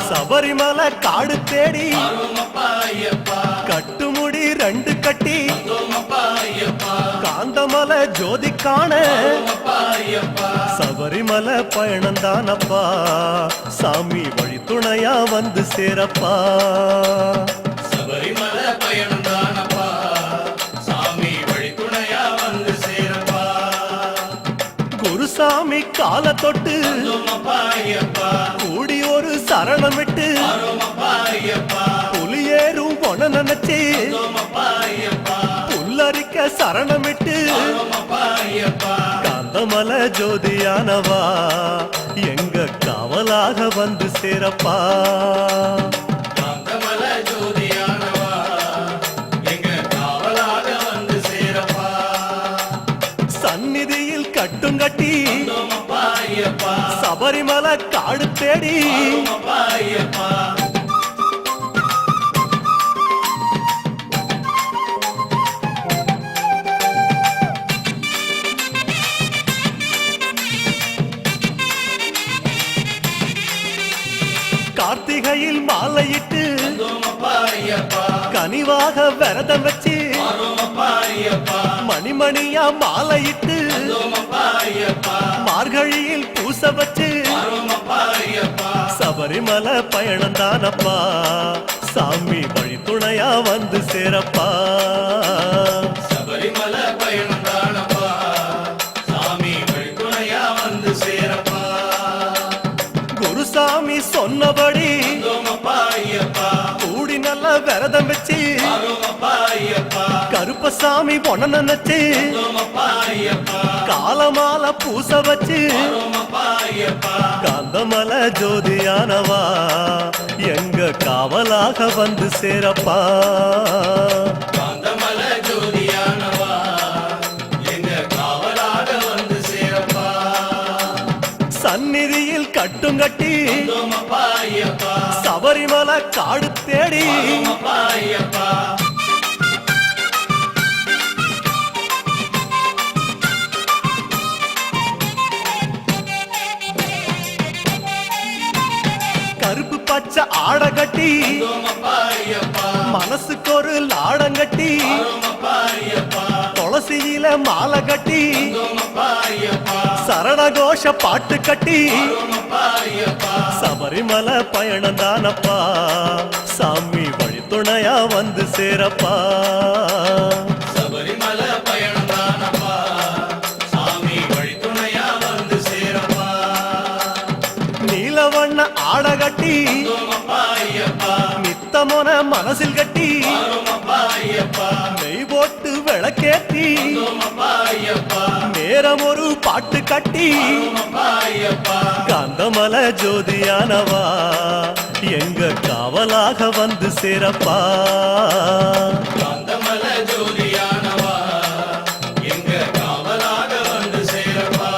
சபரிமலை காடு தேடி கட்டுமுடி 2 கட்டி காந்தமலை ஜோதி காண சபரிமலை பயணந்தானப்பா சாமி வழி துணையா வந்து சேரப்பா. சபரிமலை பயணந்தானப்பா சாமி வழி துணையா வந்து சேரப்பா. குருசாமி கால தொட்டு கூடி ஒரு சரணமிட்டு புலியேறும் பொன நினைச்சு புல்லரிக்க சரணமிட்டு காந்தமலை ஜோதியானவா எங்க காவலாக வந்து சேரப்பா. காந்தமலை ஜோதியானவா எங்க காவலாக வந்து சேரப்பா. சந்நிதியில் கட்டுங்கட்டி சபரிமலை காடு தேடி கார்த்திகையில் மாலையிட்டு கனிவாக விரதம் வச்சு மணிமணியா மாலையிட்டு மார்கழியில் பூச வச்சு சபரிமலை பயணந்தானப்பா சாமி வழி துணையா வந்து சேரப்பா. சபரிமலை பயணந்தானப்பா சாமி வழி துணையா வந்து சேரப்பா. குருசாமி சொன்னபடி கூடி நல்ல விரதம் வச்சு கருப்பசாமி பொண்ண நினைச்சு காலமால பூச வச்சு காந்தமலை ஜோதியானவா எங்க காவலாக வந்து சேரப்பா. காந்தமலை ஜோதியானவா எங்க காவலாக வந்து சேரப்பா. சந்நிதியில் கட்டுங்கட்டி சபரிமலை காடு தேடி கருப்பு பச்சை ஆட கட்டி மனசுக்கு ஒரு லாடங்கட்டி துளசியில மாலை கட்டி சரணகோஷ பாட்டு கட்டி சபரிமலை பயணந்தானப்பா சாமி வழி துணையா வந்து சேரப்பா. சபரிமலை பயணந்தானப்பா சாமி வழி துணையா வந்து சேரப்பா. நீலவண்ண ஆட கட்டி நித்தமோன மனசில் கட்டி நெய் போட்டு விளக்கேத்தி நேரம் ஒரு பாட்டு கட்டி காந்தமலை ஜோதியானவா எங்க காவலாக வந்து சேரப்பா. காந்தமலை ஜோதியானவா எங்க காவலாக வந்து சேரப்பா.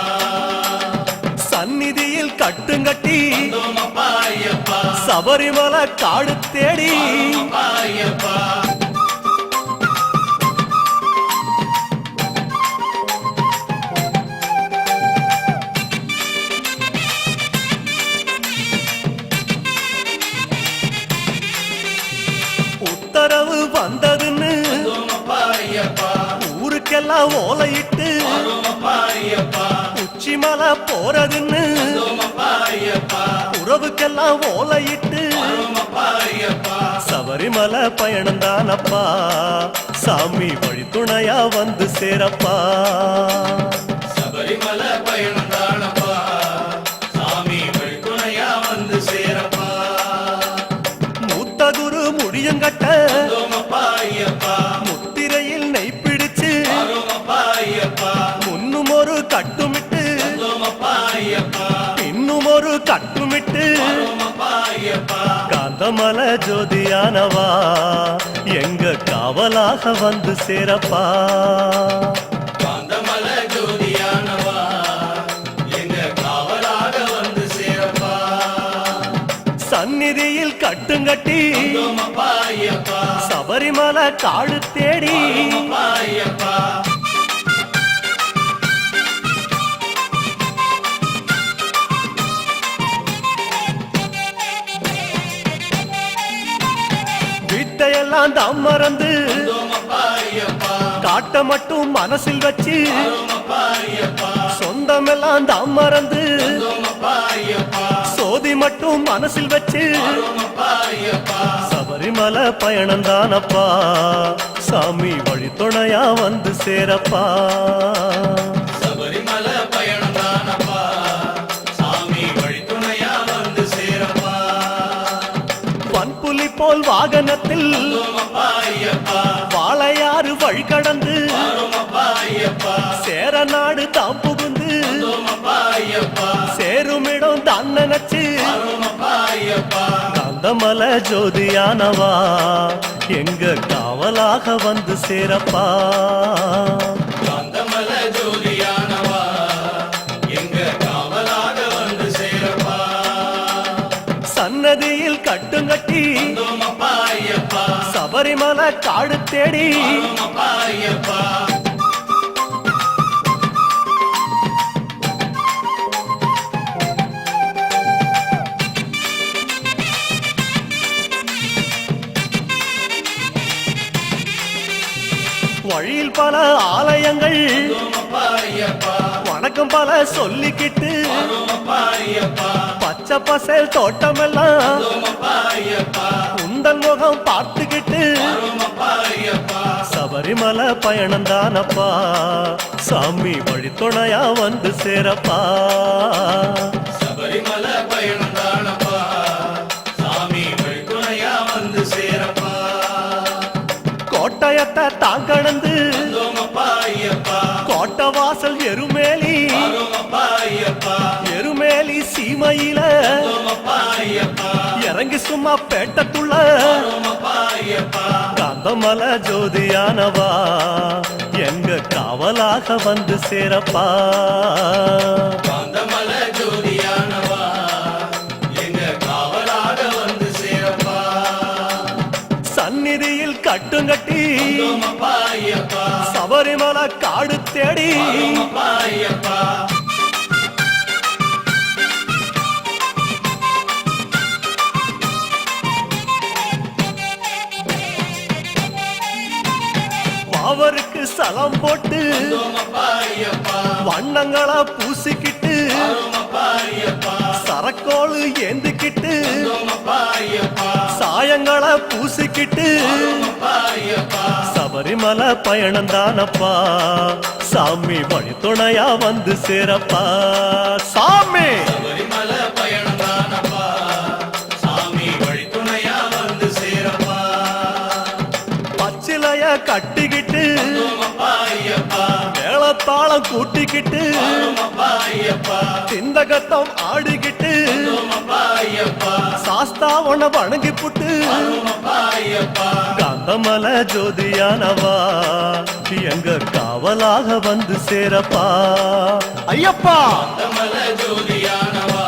சந்நிதியில் கட்டுங்கட்டி சபரிமலை காடு தேடி உத்தரவு வந்ததுன்னு ஊருக்கெல்லாம் ஓலையிட்டு உச்சிமலை போறதுன்னு உறவுக்கெல்லாம் ஓலையிட்டு சபரிமலை பயணந்தானப்பா சாமி வழி துணையா வந்து சேரப்பா. சபரிமலை பயணந்தானப்பா சாமி வழி துணையா வந்து சேரப்பா. மூத்த குரு முடியங்கட்ட முத்திரையில் நெய் பிடிச்சு முன்னும் ஒரு கட்டுமிட்டு இன்னும் ஒரு கட்டுமிட்டு காந்தமலை ஜோதியானவா எங்க காவலாக வந்து சேரப்பா. காந்தமலை ஜோதியானவா எங்க காவலாக வந்து சேரப்பா. சந்நிதியில் கட்டுங்கட்டி சபரிமலை காடு தேடி வீட்டையெல்லாம் தம் மறந்து வந்தோமப்பா ஐயப்பா காட்ட மட்டும் மனசில் வச்சு வரோமப்பா ஐயப்பா சொந்தமெல்லாம் தம் மறந்து வந்தோமப்பா ஐயப்பா சோதி மட்டும் மனசில் வச்சு வரோமப்பா ஐயப்பா சபரிமலை பயணம் தானப்பா சாமி வழித்துணையா வந்து சேரப்பா சபரிமலை பயணம் தானப்பா சாமி வழித்துணையா வந்து சேரப்பா வன்புலி போல் வாகனத்தில் வந்தோமப்பா ஐயப்பா வாழையாறு வழி கடந்து வரோமப்பா ஐயப்பா சேர நாடு தாம் புகுந்து வந்தோமப்பா ஐயப்பா சேருமிடம் தான் நினைச்சு வரோமப்பா ஐயப்பா காந்தமல ஜோதியானவா எங்க காவலாக வந்து சேரப்பா காந்தமல ஜோதியானவா எங்க காவலாக வந்து சேரப்பா சன்னதியில் கட்டுங்கட்டி வந்தோமப்பா ஐயப்பா சபரிமலை காடு தேடி வரோமப்பா ஐயப்பா வழியில் பல ஆலயங்கள் வந்தோமப்பா ஐயப்பா வணக்கம் பல சொல்லிக்கிட்டு வரோமப்பா ஐயப்பா பச்சை பசேல் தோட்டமெல்லாம் வந்தோமப்பா ஐயப்பா உந்தன் முகம் பார்த்துக்கிட்டு வரோமப்பா ஐயப்பா சபரிமலை பயணம் தானப்பா சாமி வழித்துணையா வந்து சேரப்பா சபரிமலை பயணம் தானப்பா சாமி வழித்துணையா வந்து சேரப்பா கோட்டயத்தை தான் கடந்து வந்தோமப்பா ஐயப்பா கோட்டை வாசல் எருமேலி வரோமப்பா ஐயப்பா எருமேலி சீமையில வந்தோமப்பா ஐயப்பா இறங்கி சும்மா பேட்டத்துள்ள வரோமப்பா ஐயப்பா காந்தமல ஜோதியானவா எங்க காவலாக வந்து சேரப்பா காந்தமல ஜோதியானவா எங்க காவலாக வந்து சேரப்பா சந்நிதியில் கட்டுங்கட்டி வந்தோமப்பா ஐயப்பா சபரிமலை காடு தேடி வரோமப்பா ஐயப்பா அவருக்கு சலம் போட்டு வந்தோமப்பா ஐயப்பா வண்ணங்களா பூசிக்கிட்டு வரோமப்பா ஐயப்பா சரக்கோளு ஏந்திக்கிட்டு வந்தோமப்பா ஐயப்பா சாயங்களா பூசிக்கிட்டு வரோமப்பா ஐயப்பா சபரிமலை பயணம் தானப்பா சாமி வழித்துணையா வந்து சேரப்பா சாமி சபரிமலை பயணம் தானப்பா சாமி வழித்துணையா வந்து சேரப்பா பச்சிலைய கட்டிக்கிட்டு வந்தோமப்பா ஐயப்பா மேளத்தாளம் கூட்டிக்கிட்டு வரோமப்பா ஐயப்பா சிந்தகத்தம் ஆடிக்கிட்டு வந்தோமப்பா ஐயப்பா சாஸ்தாவன வணங்கி புட்டு வரோமப்பா ஐயப்பா காந்தமல ஜோதியானவா எங்க காவலாக வந்து சேரப்பா ஐயப்பா காந்தமல ஜோதியானவா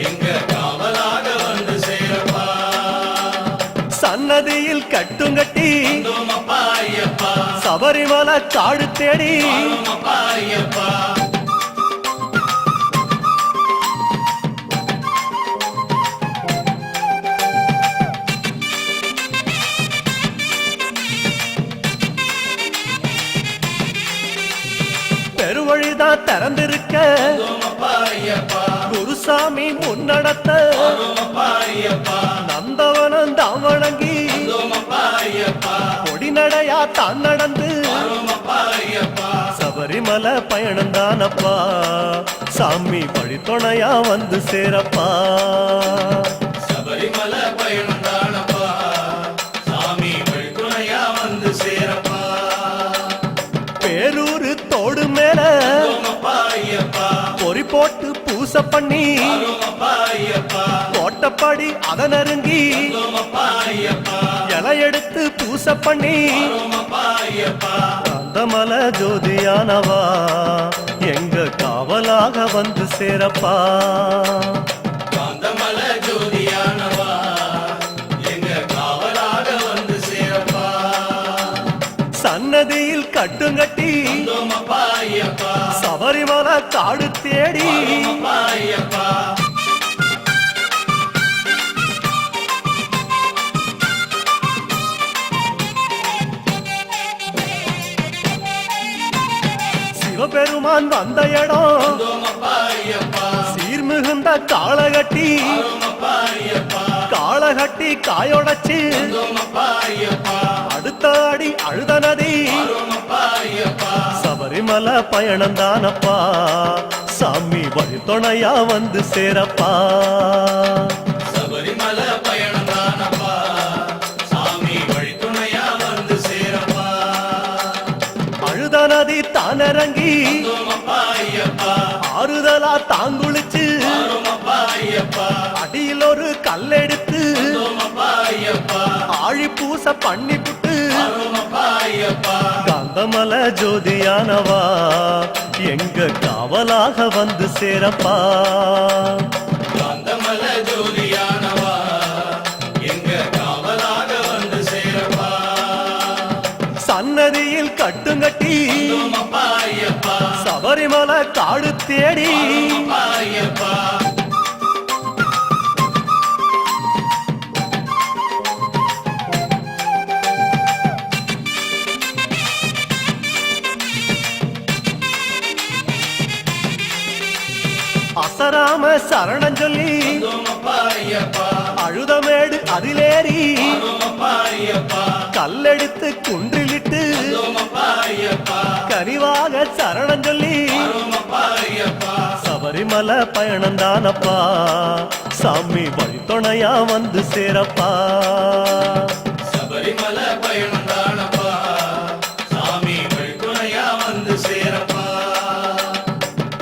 எங்க காவலாக வந்து சேரப்பா சன்னதியில் கட்டுங்கட்டி வந்தோமப்பா ஐயப்பா சபரிமலை காடு தேடி வரோமப்பா ஐயப்பா பெருவழிதான் திறந்திருக்க வந்தோமப்பா ஐயப்பா குருசாமி முன்னடத்த வரோமப்பா ஐயப்பா நந்தவனம் தான் வணங்கி வந்தோமப்பா ஐயப்பா கொடிநடையா தான் நடந்து வரோமப்பா ஐயப்பா சபரிமலை பயணம் தானப்பா சாமி வழித்துணையா வந்து சேரப்பா சபரிமலை பயணம் தானப்பா சாமி வழித்துணையா வந்து சேரப்பா பேரூரு தோடு மேல வந்தோமப்பா ஐயப்பா பொறி போட்டு பூசை பண்ணி வரோமப்பா ஐயப்பா கோட்டப்படி அதை நெருங்கி வந்தோமப்பா ஐயப்பா இலை எடுத்து பூசை பண்ணி வரோமப்பா ஐயப்பா காந்தமல ஜோதியானவா எங்க காவலாக வந்து சேரப்பா காந்தமல ஜோதியானவா எங்க காவலாக வந்து சேரப்பா சன்னதியில் கட்டுங்கட்டி வந்தோமப்பா ஐயப்பா சபரிமலை காடு தேடி வரோமப்பா ஐயப்பா சிவபெருமான் வந்த இடம் வந்தோமப்பா ஐயப்பா சீர்மிகுந்த காளகட்டி வந்தோமப்பா ஐயப்பா காளகட்டி காயொடச்சு வந்தோமப்பா ஐயப்பா அடுத்த அடி அழுத நதி வந்தோமப்பா ஐயப்பா சபரிமலை பயணந்தானப்பா சாமி வழித்துணையா வந்து சேரப்பா சபரிமலை பயணம் தானப்பா சாமி வழித்துணையா வந்து சேரப்பா அழுத நதி தானிறங்கி வந்தோமப்பா ஐயப்பா ஆறுதலா தாங்குளிச்சு வந்தோமப்பா ஐயப்பா அடியில் ஒரு கல்லெடுத்து வந்தோமப்பா ஐயப்பா ஆழி பூச பண்ணி புட்டு வந்தோமப்பா ஐயப்பா காந்தமல ஜோதியானவா எங்க காவலாக வந்து சேரப்பா காந்தமல ஜோதியானவா எங்க காவலாக வந்து சேரப்பா சன்னதியில் கட்டுங்கட்டி வந்தோமப்பா ஐயப்பா சபரிமலை காடு தேடி வந்தோமப்பா ஐயப்பா அசராம சரணம் சொல்லி வந்தோமப்பா ஐயப்பா அழுதமேடு அதிலேறி வந்தோமப்பா ஐயப்பா கல்லெடுத்து குன்றிலிட்டு வந்தோமப்பா ஐயப்பா கனிவாக சரணம் சொல்லி வந்தோமப்பா ஐயப்பா சபரிமலை பயணந்தானப்பா சாமி வழித்துணையா வந்து சேரப்பா சபரிமலை பயணம் தானப்பா சாமி வழித்துணையா வந்து சேரப்பா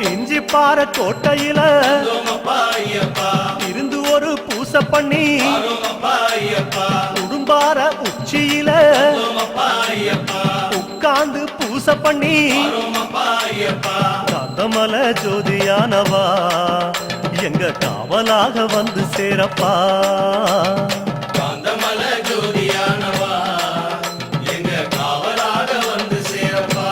இஞ்சி பாற கோட்டையில வந்தோமப்பா ஐயப்பா இருந்து ஒரு பூச பண்ணி வந்தோமப்பா ஐயப்பா குடும்பார உச்சியில வந்தோமப்பா ஐயப்பா உட்கார்ந்து பூச பண்ணி வந்தோமப்பா ஐயப்பா காந்தமல ஜோதியானவா எங்க காவலாக வந்து சேரப்பா காந்தமல ஜோதியானவா எங்க காவலாக வந்து சேரப்பா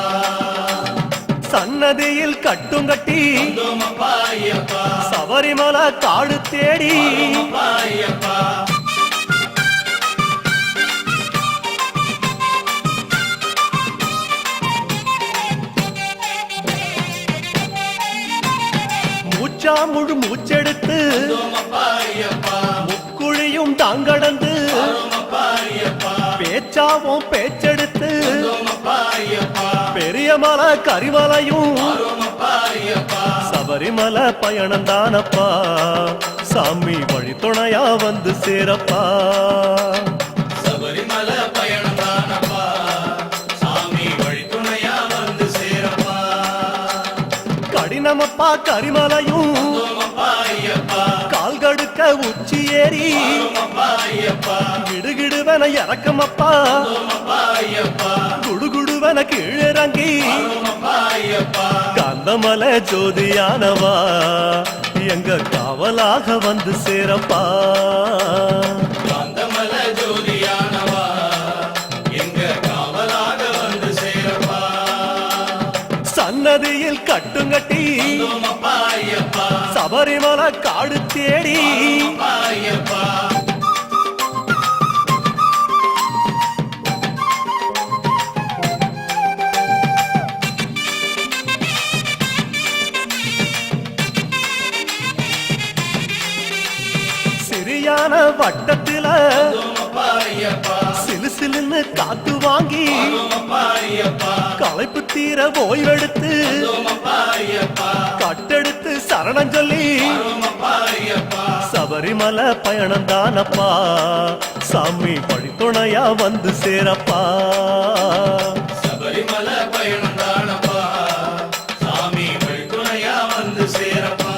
சன்னதியில் கட்டுங்கட்டி வந்தோமப்பா ஐயப்பா சபரிமலை காடு தேடி வந்தோமப்பா ஐயப்பா மூச்சா முழு மூச்செடுத்து வந்தோமப்பா ஐயப்பா முக்குழியும் தாங்கடந்து வந்தோமப்பா ஐயப்பா பேச்சாவும் பேச்செடுத்து வந்தோமப்பா ஐயப்பா பெரிய மலை கரிமலையும் வந்தோமப்பா ஐயப்பா சபரிமலை பயணந்தானப்பா சாமி வழித்துணையா வந்து சேரப்பா சபரிமலை பயணம் தானப்பா சாமி வழித்துணையா வந்து சேரப்பா கடினமப்பா கரிமலையும் வந்தோமப்பா ஐயப்பா கால்கடுக்க உச்சி ஏறி வந்தோமப்பா ஐயப்பா கிடுகிடுவன இறக்கமப்பா வந்தோமப்பா ஐயப்பா குடுகுடுவன கீழிறங்கி வந்தோமப்பா ஐயப்பா காந்தமல ஜோதியானவா எங்க காவலாக வந்து சேரப்பா காந்தமல ஜோதியானவா எங்க காவலாக வந்து சேரப்பா சன்னதியில் கட்டுங்கட்டி வந்தோமப்பா ஐயப்பா சபரிமலை காடு தேடி வந்தோமப்பா ஐயப்பா சிறியான வட்டத்தில வந்தோமப்பா ஐயப்பா சிலுசிலுன்னு காத்து வாங்கி வந்தோமப்பா ஐயப்பா களைப்பு தீர ஓய்வெடுத்து வந்தோமப்பா ஐயப்பா கட்டெடுத்து சரணம் சொல்லி வந்தோமப்பா ஐயப்பா சபரிமலை பயணந்தானப்பா சாமி வழித்துணையா வந்து சேரப்பா சபரிமலை பயணம் தானப்பா சாமி வழித்துணையா வந்து சேரப்பா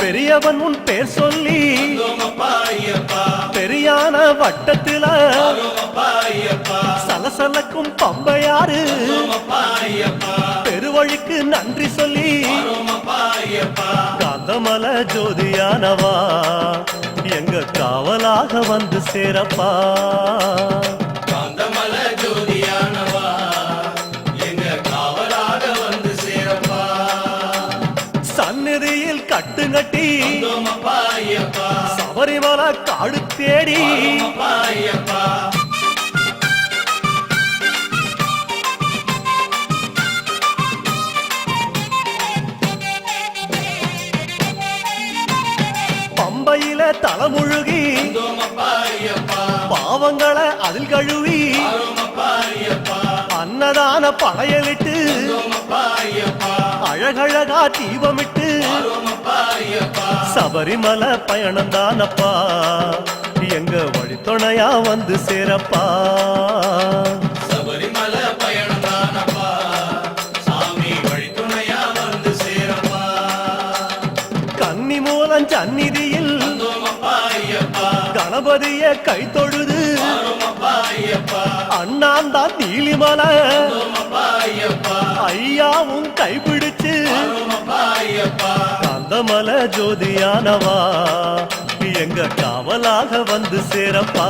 பெரியவன் உன் பேர் சொல்லி வந்தோமப்பா ஐயப்பா பெரியான வட்டத்தில வந்தோமப்பா ஐயப்பா சலசலக்கும் பம்பையாறு வந்தோமப்பா ஐயப்பா பெருவழிக்கு நன்றி சொல்லி வந்தோமப்பா ஐயப்பா காந்தமல ஜோதியானவா எங்க காவலாக வந்து சேரப்பா காந்தமல ஜோதியானவா எங்க காவலாக வந்து சேரப்பா சந்நிதியில் கட்டுங்கட்டி வந்தோமப்பா ஐயப்பா சபரிமலை காடு தேடி வந்தோமப்பா ஐயப்பா காவிரியில தலைமுழுகி வந்தோமப்பா ஐயப்பா பாவங்களை அதில் கழுவி ஆரோமப்பா ஐயப்பா அன்னதான படையலிட்டு வந்தோமப்பா ஐயப்பா அழகழகா தீபமிட்டு ஆரோமப்பா ஐயப்பா சபரிமலை பயணம் தானப்பா எங்க வழித்துணையா வந்து சேரப்பா சபரிமலை பயணம் தானப்பா சாமி வழித்துணையா வந்து சேரப்பா கன்னி மூலம் சந்நிதியில் வந்தோமப்பா ஐயப்பா கணபதிய கை தொழுது ஆரோமப்பா ஐயப்பா அண்ணாந்தான் நீலிமலை வந்தோமப்பா ஐயப்பா ஐயாவும் கைப்பிடிச்சு ஆரோமப்பா ஐயப்பா காந்தமலை ஜோதியானவா எங்க காவலாக வந்து சேரப்பா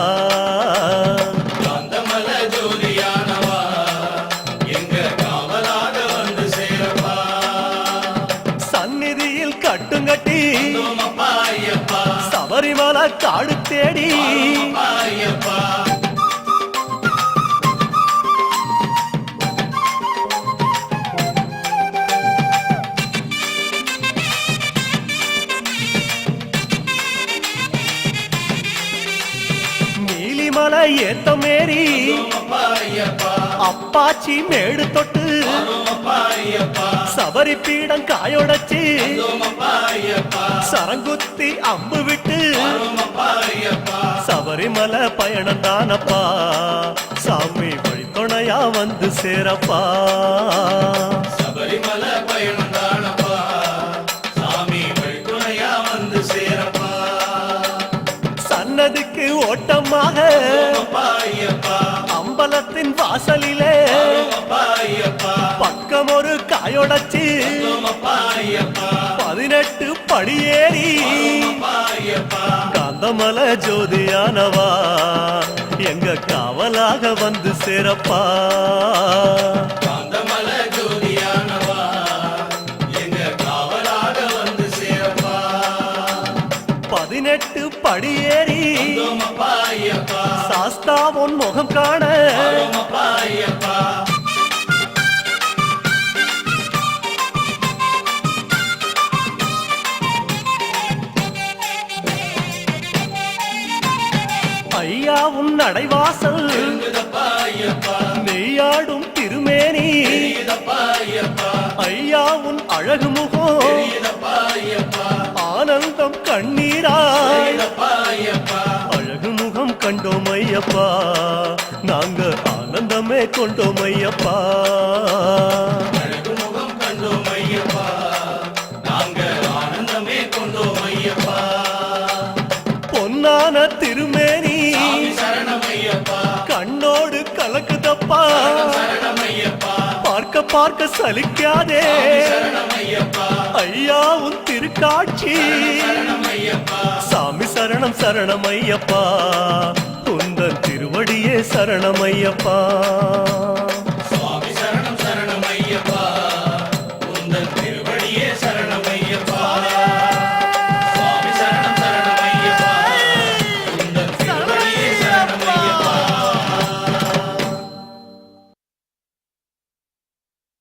காந்தமலை ஜோதியானவா எங்க காவலாக வந்து சேரப்பா சந்நிதியில் கட்டுங்கட்டி வந்தோமப்பா ஐயப்பா சபரிமலை காடு தேடி ஆரோமப்பா ஐயப்பா நீலிமலை ஏத்த மேரி வந்தோமப்பா ஐயப்பா அப்பாச்சி மேடு தொட்டு ஆரோமப்பா ஐயப்பா சபரி பீடம் காயொடச்சு வந்தோமப்பா ஐயப்பா சரங்குத்தி அம்பு விட்டு ஆரோமப்பா ஐயப்பா சபரிமலை பயணம் தானப்பா சாமி வழித்துணையா வந்து சேரப்பா சபரிமலை பயணம் தானப்பா சாமி வழித்துணையா வந்து சேரப்பா சன்னதிக்கு ஓட்டமாக வந்தோமப்பா ஐயப்பா அம்பலத்தின் வாசலிலே ஆரோமப்பா ஐயப்பா பக்கம் ஒரு காயொடச்சு வந்தோமப்பா ஐயப்பா 18 படியேறி ஆரோமப்பா ஐயப்பா காந்தமலை ஜோதியானவா எங்க காவலாக வந்து சேரப்பா காந்தமலை ஜோதியானவா எங்க காவலாக வந்து சேரப்பா 18 படியேறி வந்தோமப்பா ஐயப்பா சாஸ்தா உன் முகம் காண ஆரோமப்பா ஐயப்பா ஐயா உன் நடைவாசல் எழுங்குதப்பா ஐயப்பா நெய்யாடும் திருமேனி தெரியுதப்பா ஐயப்பா ஐயா உன் அழகு முகம் தெரியுதப்பா ஐயப்பா ஆனந்தம் கண்ணீராய் தெரியுதப்பா ஐயப்பா அழகு முகம் கண்டோம் ஐயப்பா நாங்க ஆனந்தமே கொண்டோம் ஐயப்பா அழகு முகம் கண்டோம் ஐயப்பா நாங்க ஆனந்தமே கொண்டோம் ஐயப்பா பொன்னான திருமேனி சாமி சரணம் ஐயப்பா கண்ணோடு கலக்குதப்பா சரணம் ஐயப்பா பார்க்க பார்க்க சலிக்காதே சரணம் ஐயப்பா ஐயா உன் திருக்காட்சி சரணம் ஐயப்பா சாமி சரணம் சரணம் ஐயப்பா உந்தன் திருவடியே சரணம் ஐயப்பா